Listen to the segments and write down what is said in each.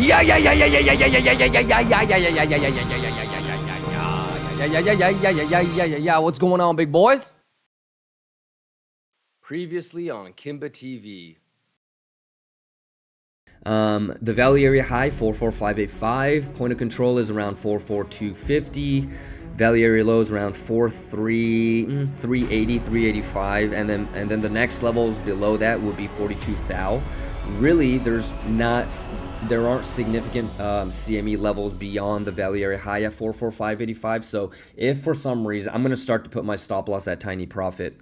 Yeah. What's going on, big boys? Previously on Kimba TV. The value area high 44585. Point of control is around 44250. Value area low is around 380, 385, and then the next levels below that would be 42 thou. Really, there aren't significant CME levels beyond the value area high at 44585. So if for some reason I'm going to start to put my stop loss at tiny profit.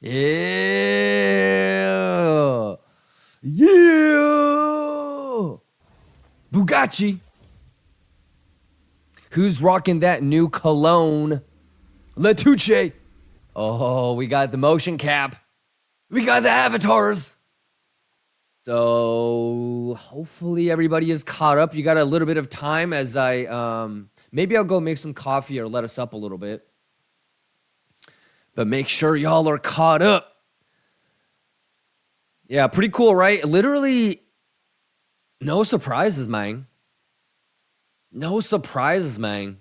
Yeah. Bugatti. Who's rocking that new cologne? Letuche. Oh, we got the motion cap. We got the avatars. So hopefully everybody is caught up. You got a little bit of time as I maybe I'll go make some coffee or let us up a little bit. But make sure y'all are caught up. Yeah, pretty cool, right? Literally no surprises, man. No surprises, man.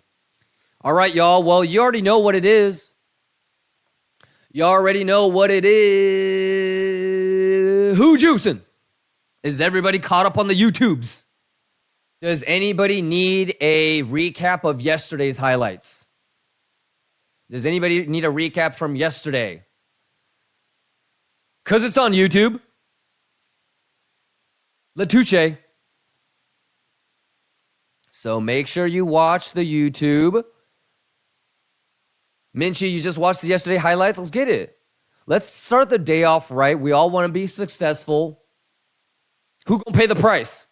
All right, y'all. Well, you already know what it is. You already know what it is. Who juicing? Is everybody caught up on the YouTubes? Does anybody need a recap of yesterday's highlights? Does anybody need a recap from yesterday? Because it's on YouTube. Letuche. So make sure you watch the YouTube. Minchie, you just watched the yesterday highlights. Let's get it. Let's start the day off right. We all want to be successful. Who gonna pay the price?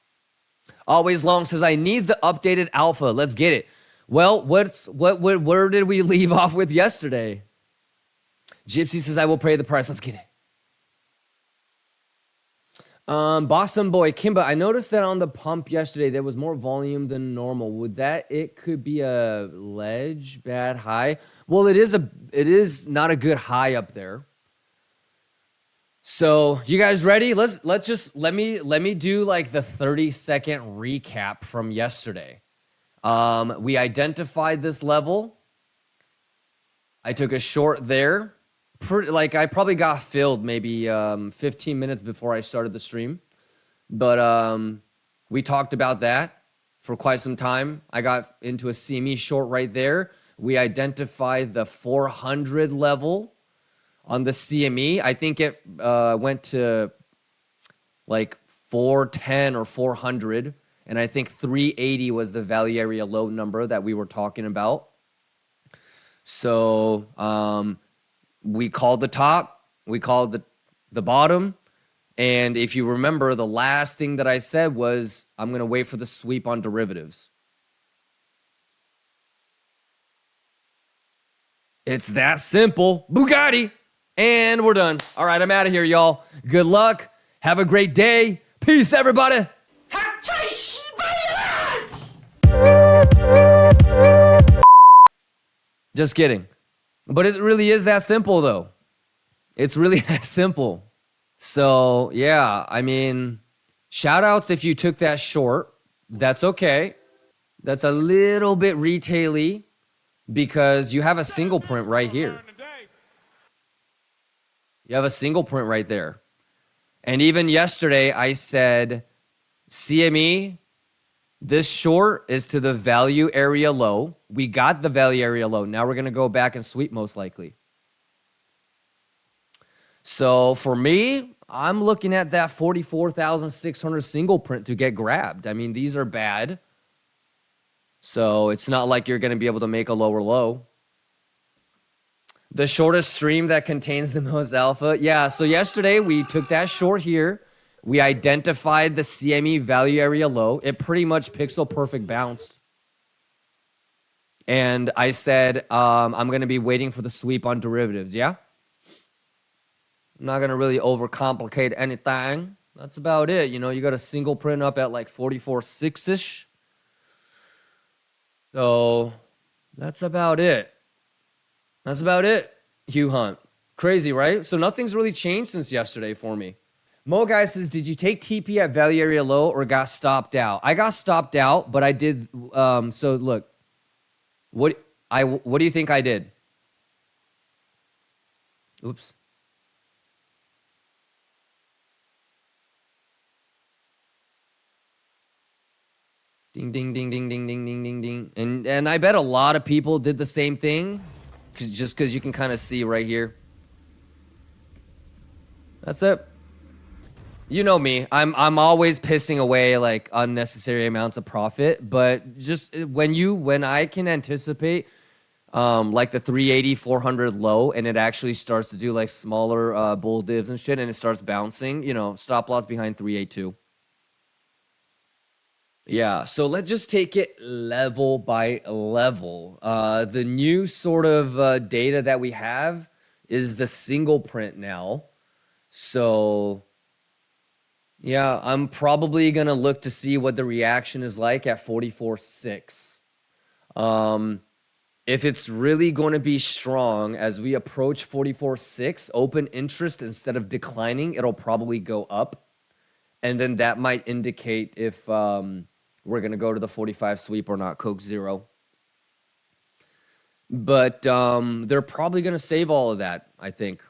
Always Long says, I need the updated alpha. Let's get it. Well, where did we leave off with yesterday? Gypsy says, I will pay the price. Let's get it. Boston Boy, Kimba, I noticed that on the pump yesterday, there was more volume than normal. Would that, it could be a ledge, bad high? Well, it is not a good high up there. So you guys ready? Let me do like the 30-second recap from yesterday. We identified this level. I took a short there. I probably got filled maybe 15 minutes before I started the stream. But we talked about that for quite some time. I got into a CME short right there. We identified the 400 level on the CME. I think it went to like 410 or 400. And I think 380 was the value area low number that we were talking about. So we called the top, we called the bottom. And if you remember, the last thing that I said was, I'm going to wait for the sweep on derivatives. It's that simple. Bugatti. And we're done. All right, I'm out of here, y'all. Good luck. Have a great day. Peace, everybody. Just kidding. But it really is that simple, though. It's really that simple. So, yeah, I mean, shout outs if you took that short. That's okay. That's a little bit retail-y because you have a single print right here. You have a single print right there. And even yesterday, I said, CME, this short is to the value area low. We got the value area low. Now we're going to go back and sweep most likely. So for me, I'm looking at that 44,600 single print to get grabbed. I mean, these are bad. So it's not like you're going to be able to make a lower low. The shortest stream that contains the most alpha. Yeah, so yesterday we took that short here. We identified the CME value area low. It pretty much pixel perfect bounced. And I said, I'm going to be waiting for the sweep on derivatives, yeah? I'm not going to really overcomplicate anything. That's about it. You know, you got a single print up at like 44.6-ish. So that's about it. That's about it. Hugh Hunt. Crazy, right? So nothing's really changed since yesterday for me. Mo guy says, did you take TP at value area low or got stopped out? I got stopped out, but I did. So look, what do you think I did? Oops. Ding, ding, ding, ding, ding, ding, ding, ding, ding. And I bet a lot of people did the same thing, just because you can kind of see right here. That's it. You know me. I'm always pissing away like unnecessary amounts of profit, but just when I can anticipate like the 380 400 low and it actually starts to do like smaller bull divs and shit and it starts bouncing, stop loss behind 382. Yeah, so let's just take it level by level. The new sort of data that we have is the single print now. So yeah, I'm probably going to look to see what the reaction is like at 44.6. If it's really going to be strong as we approach 44.6, open interest instead of declining, it'll probably go up. And then that might indicate if we're going to go to the 45 sweep or not, Coke Zero. But they're probably going to save all of that, I think.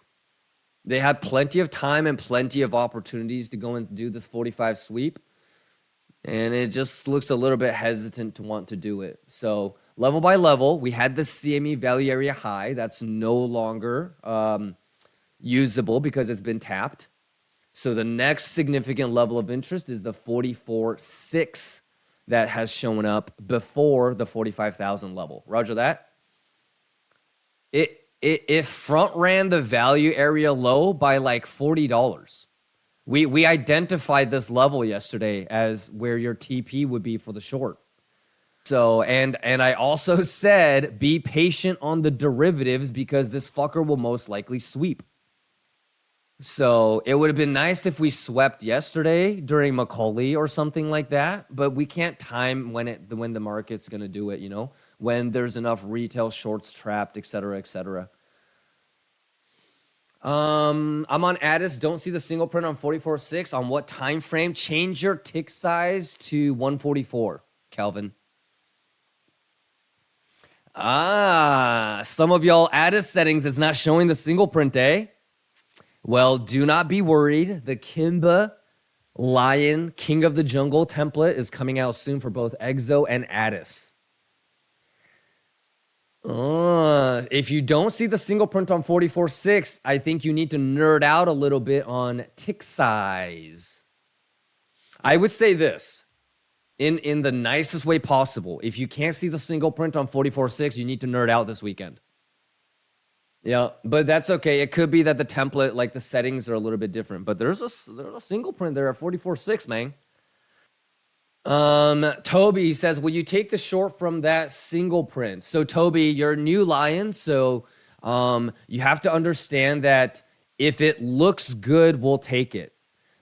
They had plenty of time and plenty of opportunities to go and do this 45 sweep. And it just looks a little bit hesitant to want to do it. So level by level, we had the CME value area high. That's no longer usable because it's been tapped. So the next significant level of interest is the 44.6 that has shown up before the 45,000 level. Roger that? It front ran the value area low by like $40. We identified this level yesterday as where your TP would be for the short. So, and I also said, be patient on the derivatives because this fucker will most likely sweep. So it would have been nice if we swept yesterday during Macaulay or something like that, but we can't time when the market's going to do it, when there's enough retail shorts trapped, et cetera, et cetera. I'm on Addis. Don't see the single print on 44.6. On what time frame? Change your tick size to 144, Calvin. Some of y'all Addis settings is not showing the single print, eh? Well, do not be worried. The Kimba Lion King of the Jungle template is coming out soon for both Exo and Addis. If you don't see the single print on 44.6, I think you need to nerd out a little bit on tick size. I would say this in the nicest way possible. If you can't see the single print on 44.6, you need to nerd out this weekend. Yeah, but that's okay. It could be that the template, like the settings are a little bit different, but there's a single print there at 44.6, man. Toby says, will you take the short from that single print? So Toby, you're a new lion. So, you have to understand that if it looks good, we'll take it.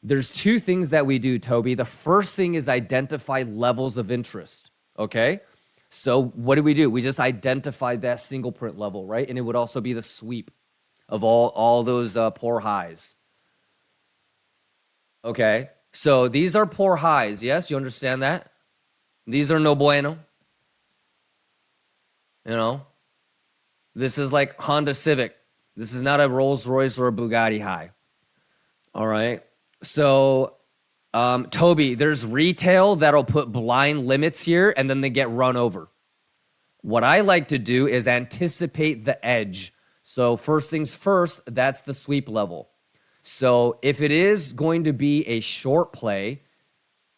There's two things that we do, Toby. The first thing is identify levels of interest. Okay. So what do? We just identified that single print level, right? And it would also be the sweep of all those poor highs. Okay. So these are poor highs. Yes, you understand that? These are no bueno. This is like Honda Civic. This is not a Rolls Royce or a Bugatti high. All right. So, Toby, there's retail that'll put blind limits here and then they get run over. What I like to do is anticipate the edge. So first things first, that's the sweep level. So if it is going to be a short play,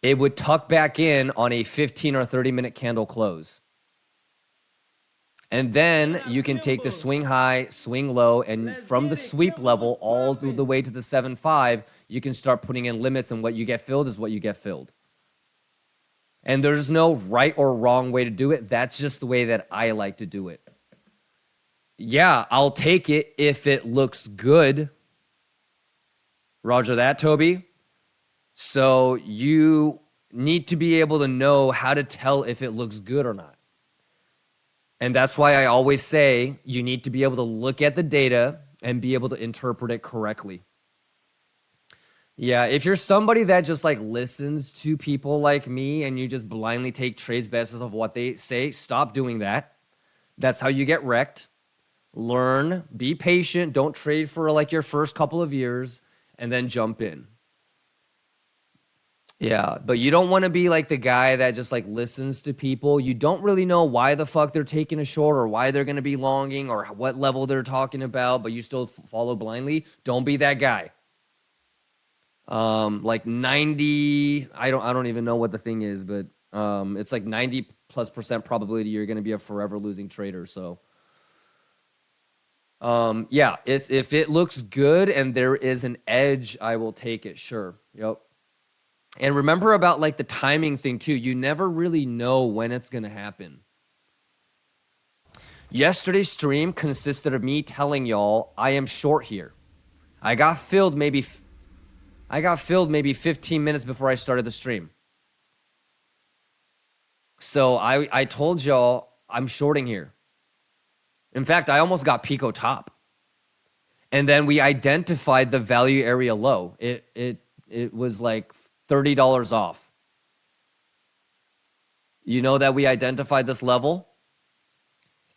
it would tuck back in on a 15 or 30-minute candle close. And then you can take the swing high, swing low, and from the sweep level all the way to the 7.5, you can start putting in limits, and what you get filled is what you get filled. And there's no right or wrong way to do it. That's just the way that I like to do it. Yeah, I'll take it if it looks good. Roger that, Toby. So you need to be able to know how to tell if it looks good or not. And that's why I always say you need to be able to look at the data and be able to interpret it correctly. Yeah, if you're somebody that just like listens to people like me and you just blindly take trades basis of what they say, stop doing that. That's how you get wrecked. Learn, be patient, don't trade for like your first couple of years and then jump in. Yeah, but you don't want to be like the guy that just like listens to people. You don't really know why the fuck they're taking a short or why they're going to be longing or what level they're talking about, but you still follow blindly. Don't be that guy. Like 90, I don't even know what the thing is, but it's like 90+% probability you're going to be a forever losing trader. So yeah, it's if it looks good and there is an edge, I will take it. Sure. Yep. And remember about like the timing thing too. You never really know when it's going to happen. Yesterday's stream consisted of me telling y'all I am short here. I got filled maybe 15 minutes before I started the stream. So I told y'all I'm shorting here. In fact, I almost got Pico top. And then we identified the value area low. It was like $30 off. You know that we identified this level?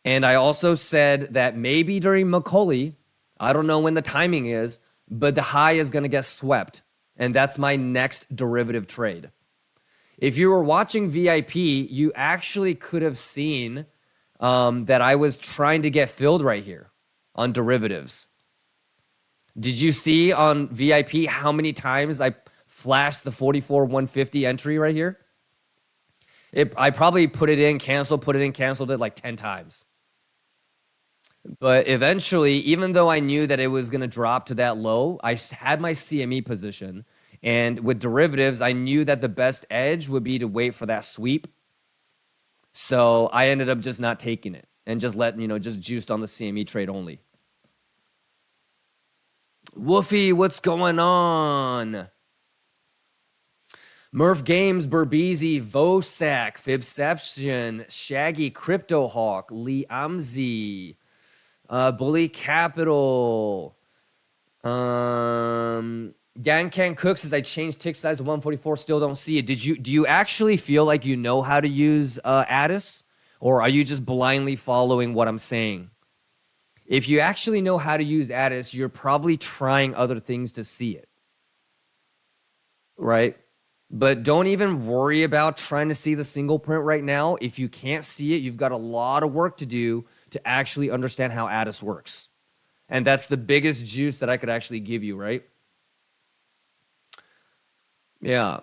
And I also said that maybe during Macaulay, I don't know when the timing is, but the high is going to get swept. And that's my next derivative trade. If you were watching VIP, you actually could have seen that I was trying to get filled right here on derivatives. Did you see on VIP how many times I flashed the 44-150 entry right here? I probably put it in, canceled it like 10 times. But eventually, even though I knew that it was going to drop to that low, I had my CME position. And with derivatives, I knew that the best edge would be to wait for that sweep. So I ended up just not taking it and just just juiced on the CME trade only. Woofy, what's going on? Murph Games, Berbeezy, Vosac, Fibception, Shaggy, Crypto Hawk, Lee Amzi, Bully Capital, Gang Can Cook says I changed tick size to 144, still don't see it. Do you actually feel like you know how to use Addis, or are you just blindly following what I'm saying? If you actually know how to use Addis, you're probably trying other things to see it, right? But don't even worry about trying to see the single print right now. If you can't see it, you've got a lot of work to do to actually understand how Addis works. And that's the biggest juice that I could actually give you, right? Yeah.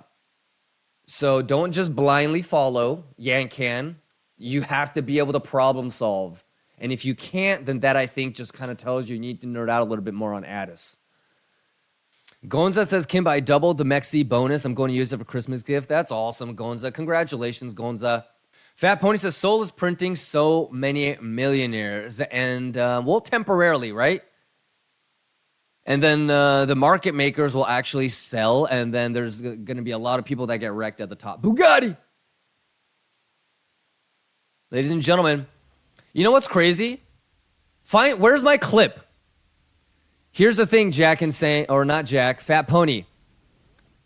So don't just blindly follow Yankan. You have to be able to problem solve. And if you can't, then that I think just kind of tells you need to nerd out a little bit more on Addis. Gonza says, Kimba, I doubled the MEXC bonus. I'm going to use it for Christmas gift. That's awesome, Gonza. Congratulations, Gonza. Fat Pony says, Sol is printing so many millionaires. And, well, temporarily, right? And then the market makers will actually sell. And then there's going to be a lot of people that get wrecked at the top. Bugatti! Ladies and gentlemen, you know what's crazy? Where's my clip? Here's the thing, Jack and saying, or not Jack, Fat Pony.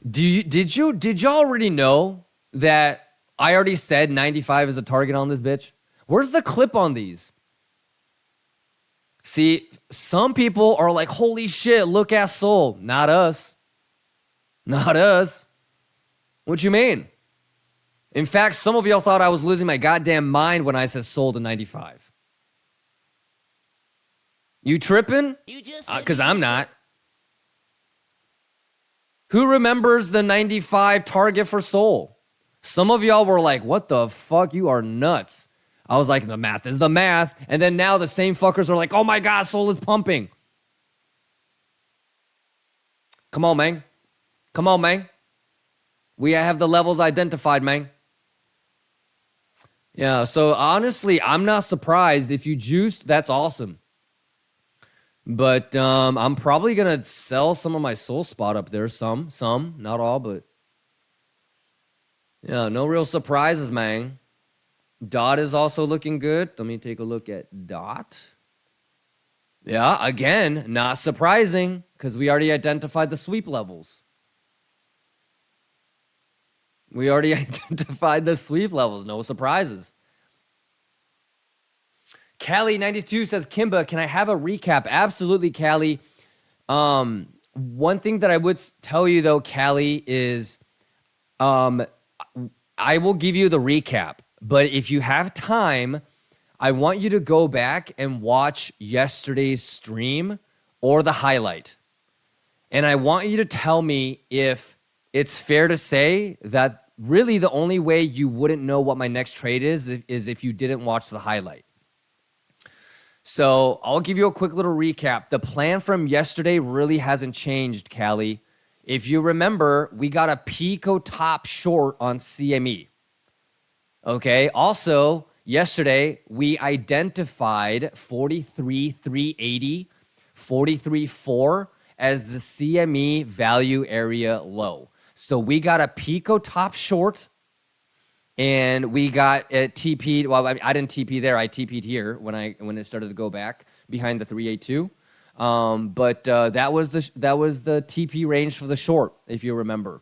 Did you already know that I already said 95 is the target on this bitch? Where's the clip on these? See, some people are like, holy shit, look at Sol. Not us. Not us. What you mean? In fact, some of y'all thought I was losing my goddamn mind when I said Sol to 95. You tripping? Because I'm not. Who remembers the 95 target for Sol? Some of y'all were like, what the fuck? You are nuts. I was like, the math is the math. And then now the same fuckers are like, oh my God, Sol is pumping. Come on, man. Come on, man. We have the levels identified, man. Yeah, so honestly, I'm not surprised. If you juiced, that's awesome. But I'm probably going to sell some of my Sol spot up there. Some, not all, but yeah, no real surprises, man. Dot is also looking good. Let me take a look at Dot. Yeah, again, not surprising because we already identified the sweep levels. We already identified the sweep levels. No surprises. Callie92 says, Kimba, can I have a recap? Absolutely, Callie. One thing that I would tell you, though, Callie, is I will give you the recap. But if you have time, I want you to go back and watch yesterday's stream or the highlight. And I want you to tell me if it's fair to say that really the only way you wouldn't know what my next trade is if you didn't watch the highlight. So I'll give you a quick little recap. The plan from yesterday really hasn't changed, Callie. If you remember, we got a Pico top short on CME. Okay. Also, yesterday, we identified 43,380, 43.4 as the CME value area low. So we got a Pico top short, and we got it TP'd. Well, I didn't TP there. I TP'd here when it started to go back behind the 382. But that was the TP range for the short, if you remember.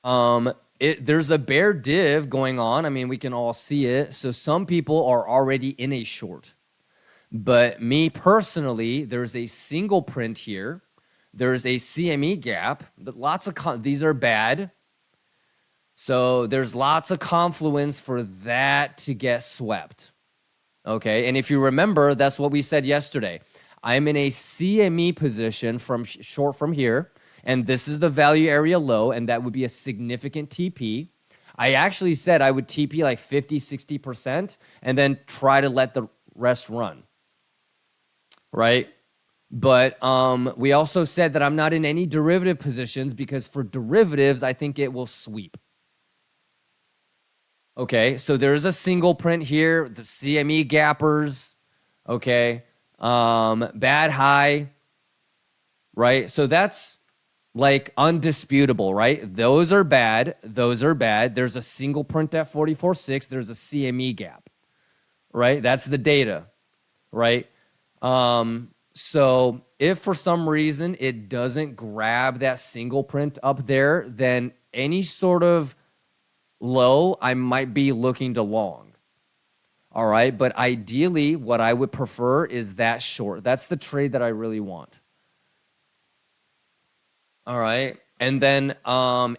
There's a bear div going on. I mean, we can all see it. So some people are already in a short. But me personally, there's a single print here. There's a CME gap. But lots of these are bad. So there's lots of confluence for that to get swept. Okay, and if you remember, that's what we said yesterday. I'm in a CME position from short from here. And this is the value area low, and that would be a significant TP. I actually said I would TP like 50, 60%, and then try to let the rest run, right? But we also said that I'm not in any derivative positions because for derivatives, I think it will sweep. Okay, so there's a single print here, the CME gappers, okay, bad high, right? So that's like undisputable, right? Those are bad. Those are bad. There's a single print at 44.6. There's a CME gap, right? That's the data, right? So if for some reason it doesn't grab that single print up there, then any sort of low, I might be looking to long. All right. But ideally, what I would prefer is that short. That's the trade that I really want. All right. And then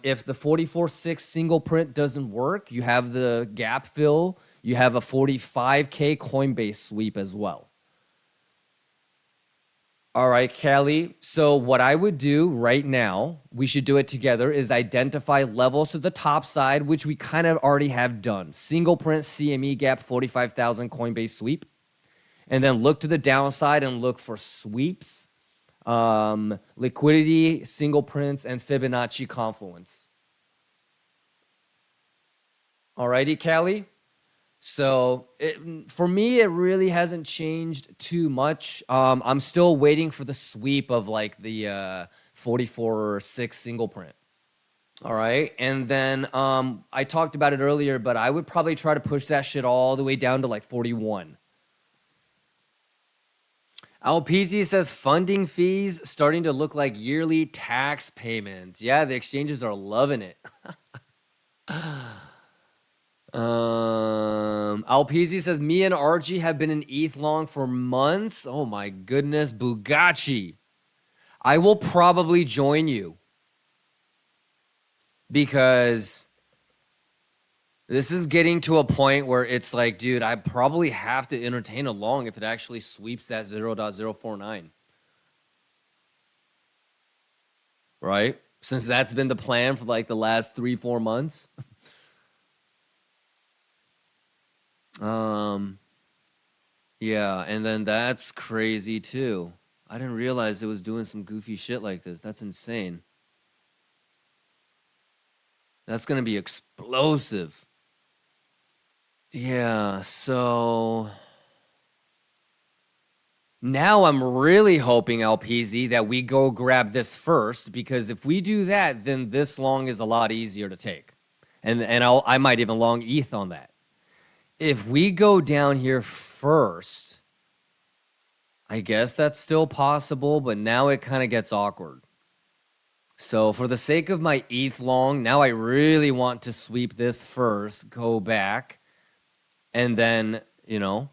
if the 44.6 single print doesn't work, you have the gap fill. You have a 45K Coinbase sweep as well. All right, Callie. So what I would do right now, we should do it together, is identify levels to the top side, which we kind of already have done. Single print CME gap, 45,000 Coinbase sweep. And then look to the downside and look for sweeps, liquidity, single prints, and Fibonacci confluence. All righty, Callie. So for me, it really hasn't changed too much. I'm still waiting for the sweep of like the 44.6 single print. All right. And then I talked about it earlier, but I would probably try to push that shit all the way down to like 41. Alpezy says funding fees starting to look like yearly tax payments. Yeah, the exchanges are loving it. Alpezy says, me and RG have been in ETH long for months. Oh my goodness, Bugatti. I will probably join you because this is getting to a point where it's like, dude, I probably have to entertain a long if it actually sweeps that 0.049. Right? Since that's been the plan for like the last 3-4 months. Yeah, and then that's crazy too. I didn't realize it was doing some goofy shit like this. That's insane. That's going to be explosive. Yeah, so now I'm really hoping, LPZ, that we go grab this first, because if we do that, then this long is a lot easier to take. And I might even long ETH on that. If we go down here first, I guess that's still possible, but now it kind of gets awkward. So for the sake of my ETH long, now I really want to sweep this first, go back, and then, you know,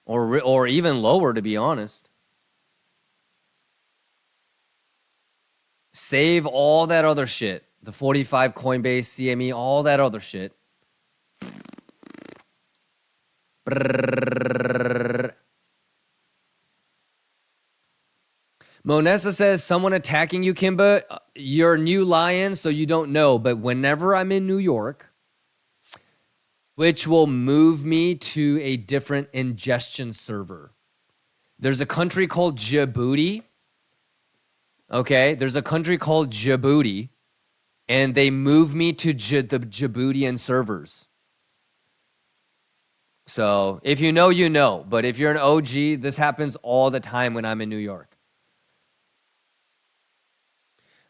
or even lower, to be honest. Save all that other shit. The 45 Coinbase, CME, all that other shit. Monessa says, someone attacking you, Kimba. You're a new lion, so you don't know. But whenever I'm in New York, which will move me to a different ingestion server. There's a country called Djibouti. Okay, there's a country called Djibouti, and they move me to the Djiboutian servers. So if you know, you know. But if you're an OG, this happens all the time when I'm in New York.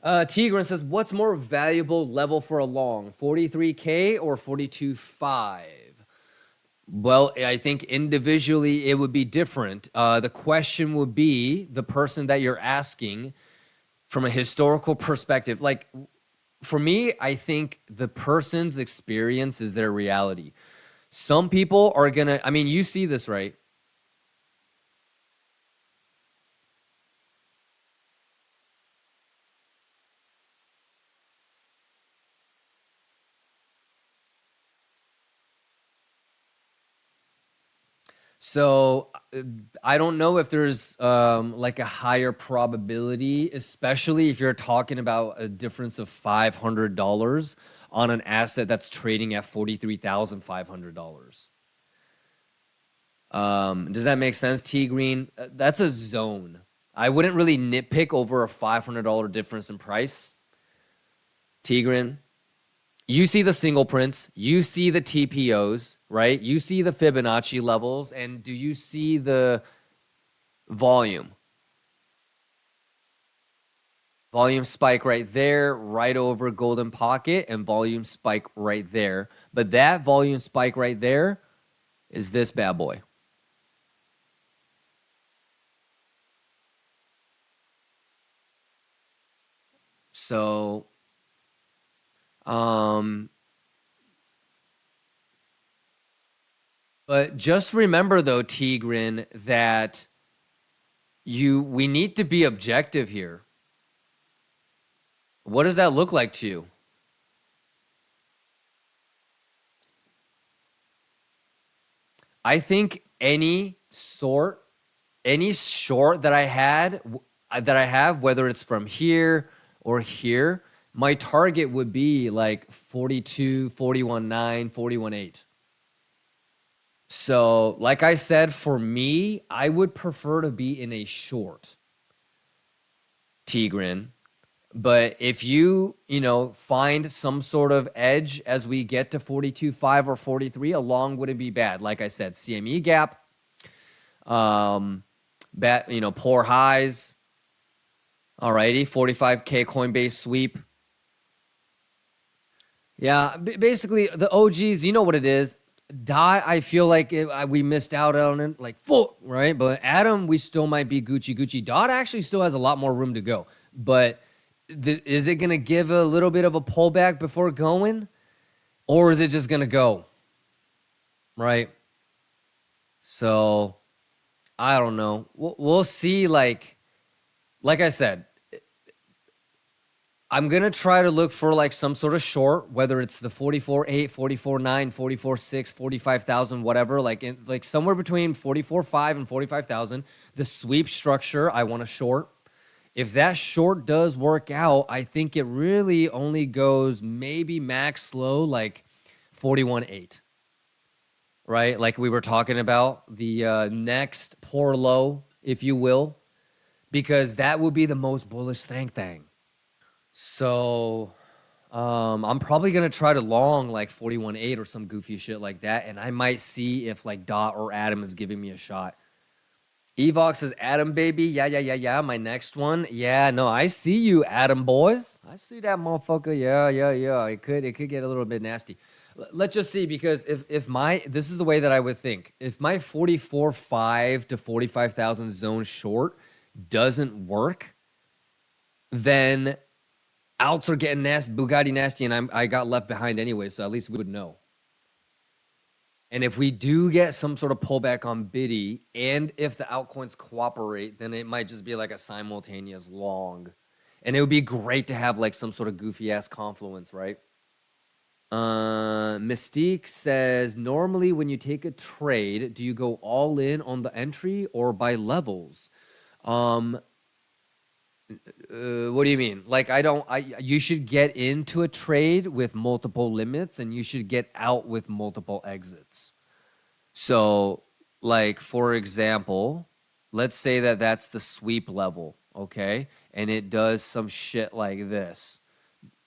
Tigran says, what's more valuable level for a long, 43K or 42.5? Well, I think individually it would be different. The question would be the person that you're asking from a historical perspective. Like, for me, I think the person's experience is their reality. Some people are going to, I mean, you see this, right? So I don't know if there's like a higher probability, especially if you're talking about a difference of $500 on an asset that's trading at $43,500. Does that make sense, T Green? That's a zone. I wouldn't really nitpick over a $500 difference in price. T Green. You see the single prints, you see the TPOs, right? You see the Fibonacci levels, and do you see the volume? Volume spike right there, right over golden pocket, and volume spike right there. But that volume spike right there is this bad boy. So, but just remember though, Tigran, that we need to be objective here. What does that look like to you? I think any short that I have, whether it's from here or here, my target would be like 42, 41.9, 41.8. So, like I said, for me, I would prefer to be in a short, Tigran. But if you find some sort of edge as we get to 42.5 or 43, a long wouldn't be bad. Like I said, CME gap, poor highs. Alrighty, 45K Coinbase sweep. Yeah, basically the OGs, you know what it is. Dot, I feel like we missed out on it, like full, right? But Adam, we still might be Gucci. Dot actually still has a lot more room to go. But is it going to give a little bit of a pullback before going? Or is it just going to go? Right? So, I don't know. We'll see. Like I said, I'm going to try to look for like some sort of short, whether it's the 44.8, 44.9, 44.6, 45,000, whatever, like somewhere between 44.5 and 45,000. The sweep structure, I want to short. If that short does work out, I think it really only goes maybe max low like 41.8, right? Like we were talking about, the next poor low, if you will, because that would be the most bullish thing. So I'm probably going to try to long like 41.8 or some goofy shit like that, and I might see if like Dot or Adam is giving me a shot. Evox says, Adam, baby. Yeah. My next one. Yeah, no, I see you, Adam boys. I see that motherfucker. Yeah. It could get a little bit nasty. let's just see, because if my, this is the way that I would think. If my 44.5 to 45,000 zone short doesn't work, then alts are getting nasty, Bugatti nasty, and I got left behind anyway, so at least we would know. And if we do get some sort of pullback on Biddy, and if the altcoins cooperate, then it might just be like a simultaneous long. And it would be great to have like some sort of goofy ass confluence, right? Mystique says, normally when you take a trade, do you go all in on the entry or by levels? What do you mean? Like, you should get into a trade with multiple limits and you should get out with multiple exits. So, like, for example, let's say that that's the sweep level, okay? And it does some shit like this.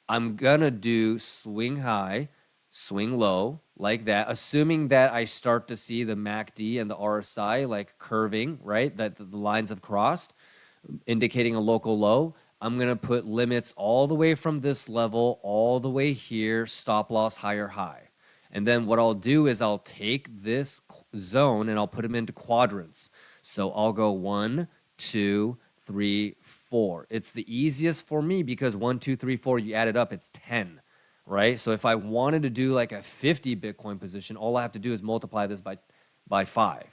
I'm gonna do swing high, swing low, like that, assuming that I start to see the MACD and the RSI like curving, right? That the lines have crossed, indicating a local low. I'm gonna put limits all the way from this level, all the way here, stop loss higher high. And then what I'll do is I'll take this zone and I'll put them into quadrants. So I'll go 1, 2, 3, 4. It's the easiest for me because 1, 2, 3, 4, you add it up, it's 10, right? So if I wanted to do like a 50 Bitcoin position, all I have to do is multiply this by 5,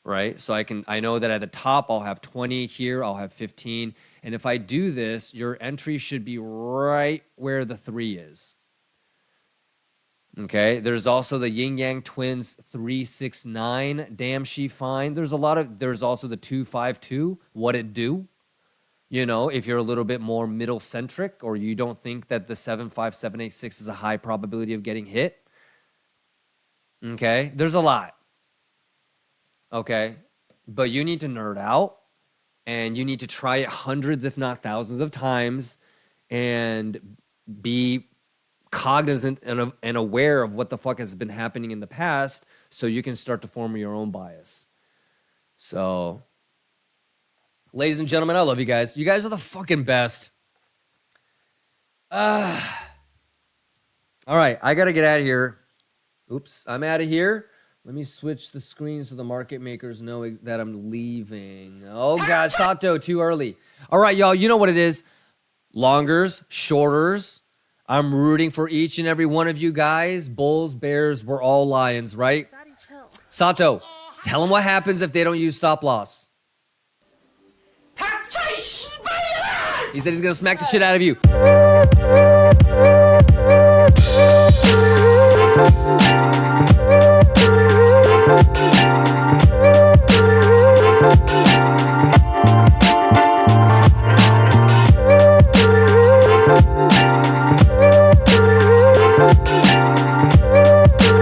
right? So I know that at the top I'll have 20, here I'll have 15. And if I do this, your entry should be right where the 3 is. Okay, there's also the Yin Yang Twins 369. Damn, she fine. There's also the 252. What it do? You know, if you're a little bit more middle centric, or you don't think that the 75786 is a high probability of getting hit. Okay, there's a lot. Okay, but you need to nerd out, and you need to try it hundreds, if not thousands, of times, and be cognizant and aware of what the fuck has been happening in the past, so you can start to form your own bias. So, ladies and gentlemen, I love you guys. You guys are the fucking best. All right, I gotta get out of here. Oops, I'm out of here. Let me switch the screen so the market makers know that I'm leaving. Oh God, Sato, too early. All right, y'all, you know what it is. Longers, shorters. I'm rooting for each and every one of you guys. Bulls, bears, we're all lions, right? Daddy, chill. Sato, tell them what happens if they don't use stop loss. He said he's going to smack the shit out of you.